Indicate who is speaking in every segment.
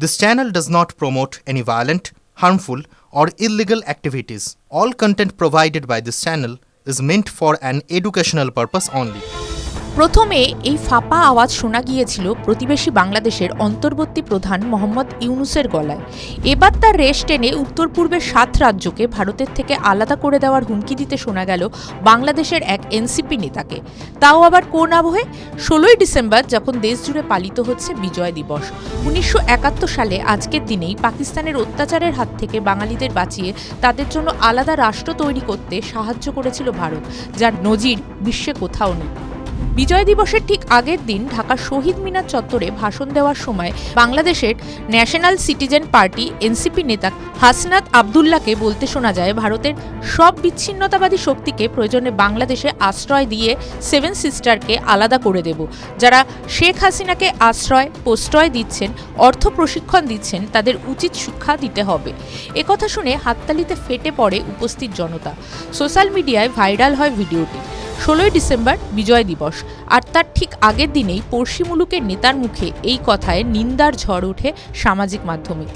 Speaker 1: This channel does not promote any violent, harmful, or illegal activities. All content provided by this channel is meant for an educational purpose only.
Speaker 2: প্রথমে এই ফাঁপা আওয়াজ শোনা গিয়েছিল প্রতিবেশী বাংলাদেশের অন্তর্বর্তী প্রধান মোহাম্মদ ইউনূসের গলায়। এবার তার রেশ টেনে উত্তর পূর্বের 7 রাজ্যকে ভারতের থেকে আলাদা করে দেওয়ার হুমকি দিতে শোনা গেল বাংলাদেশের এক এনসিপি নেতাকে। তাও আবার কোন আবহে? 16ই ডিসেম্বর, যখন দেশজুড়ে পালিত হচ্ছে বিজয় দিবস। 1971 সালে আজকের দিনেই পাকিস্তানের অত্যাচারের হাত থেকে বাঙালিদের বাঁচিয়ে তাদের জন্য আলাদা রাষ্ট্র তৈরি করতে সাহায্য করেছিল ভারত, যার নজির বিশ্বে কোথাও নেই। বিজয় দিবসের ঠিক আগের দিন ঢাকার শহীদ মিনার চত্বরে ভাষণ দেওয়ার সময় বাংলাদেশের ন্যাশনাল সিটিজেন পার্টি এনসিপি নেতা হাসনাত আবদুল্লাহকে বলতে শোনা যায়, ভারতের সব বিচ্ছিন্নতাবাদী শক্তিকে প্রয়োজনে বাংলাদেশে আশ্রয় দিয়ে 7 সিস্টারকে আলাদা করে দেব। যারা শেখ হাসিনাকে আশ্রয় প্রশ্রয় দিচ্ছেন, অর্থ প্রশিক্ষণ দিচ্ছেন, তাদের উচিত শিক্ষা দিতে হবে। একথা শুনে হাততালিতে ফেটে পড়ে উপস্থিত জনতা। সোশ্যাল মিডিয়ায় ভাইরাল হয় ভিডিওটি। 16ই ডিসেম্বর বিজয় দিবস, আর তার ঠিক আগের দিনেই পড়শি মুলুকের নেতার মুখে এই কথায় নিন্দার ঝড় ওঠে সামাজিক মাধ্যমে।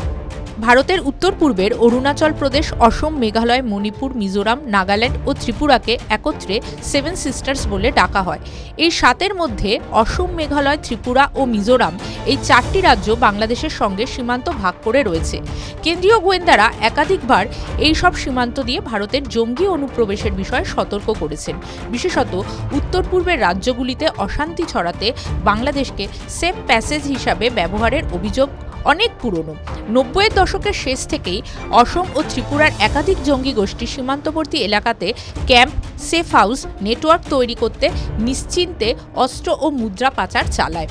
Speaker 2: ভারতের উত্তর পূর্বের অরুণাচল প্রদেশ, অসম, মেঘালয়, মণিপুর, মিজোরাম, নাগাল্যান্ড ও ত্রিপুরাকে একত্রে 7 সিস্টার্স বলে ডাকা হয়। এই 7-এর মধ্যে অসম, মেঘালয়, ত্রিপুরা ও মিজোরাম, এই 4টি রাজ্য বাংলাদেশের সঙ্গে সীমান্ত ভাগ করে রয়েছে। কেন্দ্রীয় গোয়েন্দারা একাধিকবার এই সব সীমান্ত দিয়ে ভারতের জঙ্গি অনুপ্রবেশের বিষয়ে সতর্ক করেছেন। বিশেষত উত্তর পূর্বের রাজ্যগুলিতে অশান্তি ছড়াতে বাংলাদেশকে সেফ প্যাসেজ হিসাবে ব্যবহারের অভিযোগ অনেক পুরনো। 90-এর দশকের শেষ থেকেই অসম ও ত্রিপুরার একাধিক জঙ্গি গোষ্ঠী সীমান্তবর্তী এলাকাতে ক্যাম্প, সেফ হাউস নেটওয়ার্ক তৈরি করতে নিশ্চিন্তে অস্ত্র ও মুদ্রা পাচার চালায়।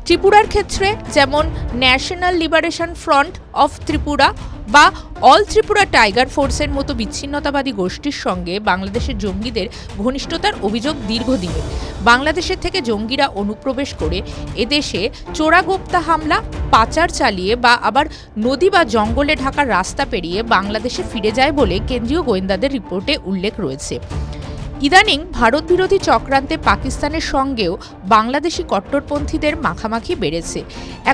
Speaker 2: ত্রিপুরার ক্ষেত্রে যেমন national liberation front of Tripura বা অল ত্রিপুরা টাইগার ফোর্সের মতো বিচ্ছিন্নতাবাদী গোষ্ঠীর সঙ্গে বাংলাদেশের জঙ্গিদের ঘনিষ্ঠতার অভিযোগ দীর্ঘদিনের। বাংলাদেশের থেকে জঙ্গিরা অনুপ্রবেশ করে এদেশে চোরাগোপ্তা হামলা, পাচার চালিয়ে বা আবার নদী বা জঙ্গলে ঢাকার রাস্তা পেরিয়ে বাংলাদেশে ফিরে যায় বলে কেন্দ্রীয় গোয়েন্দাদের রিপোর্টে উল্লেখ রয়েছে। ইদানিং ভারত বিরোধী চক্রান্তে পাকিস্তানের সঙ্গেও বাংলাদেশি কট্টরপন্থীদের মাখামাখি বেড়েছে।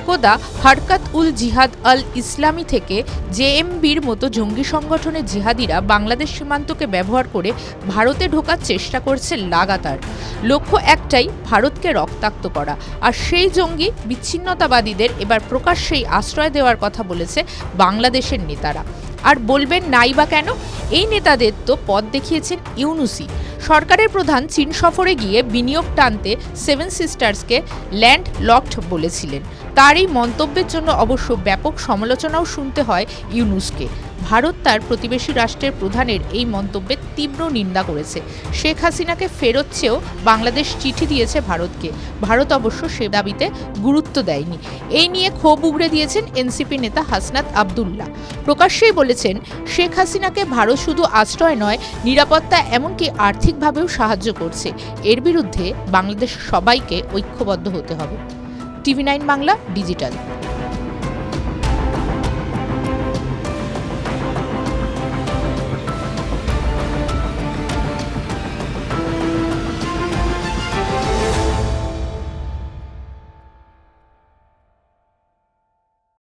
Speaker 2: একদা হরকত উল জিহাদ আল ইসলামী থেকে জেএমবির মতো জঙ্গি সংগঠনের জিহাদিরা বাংলাদেশ সীমান্তকে ব্যবহার করে ভারতে ঢোকার চেষ্টা করছে লাগাতার। লক্ষ্য একটাই, ভারতকে রক্তাক্ত করা। আর সেই জঙ্গি বিচ্ছিন্নতাবাদীদের এবার প্রকাশ্যেই আশ্রয় দেওয়ার কথা বলেছে বাংলাদেশের নেতারা। আর বলবেন নাই বা কেন? এই নেতাদের তো পথ দেখিয়েছেন ইউনূসই। সরকারের প্রধান চীন সফরে গিয়ে বিনিয়োগ টানতে 7 সিস্টার্সকে ল্যান্ড লকড বলেছিলেন। তার এই মন্তব্যের জন্য অবশ্য ব্যাপক সমালোচনাও শুনতে হয় ইউনূসকে। ভারত তার প্রতিবেশী রাষ্ট্রের প্রধানের এই মন্তব্যের তীব্র নিন্দা করেছে। শেখ হাসিনাকে ফেরত চেয়েও বাংলাদেশ চিঠি দিয়েছে ভারতকে। ভারত অবশ্য সে দাবিতে গুরুত্ব দেয়নি। এই নিয়ে ক্ষোভ উগড়ে দিয়েছেন এনসিপি নেতা হাসনাত আবদুল্লাহ। প্রকাশ্যেই বলেছেন, শেখ হাসিনাকে ভারত শুধু আশ্রয় নয়, নিরাপত্তা এমনকি আর্থিকভাবেও সাহায্য করছে। এর বিরুদ্ধে বাংলাদেশ সবাইকে ঐক্যবদ্ধ হতে হবে। TV9 Bangla digital.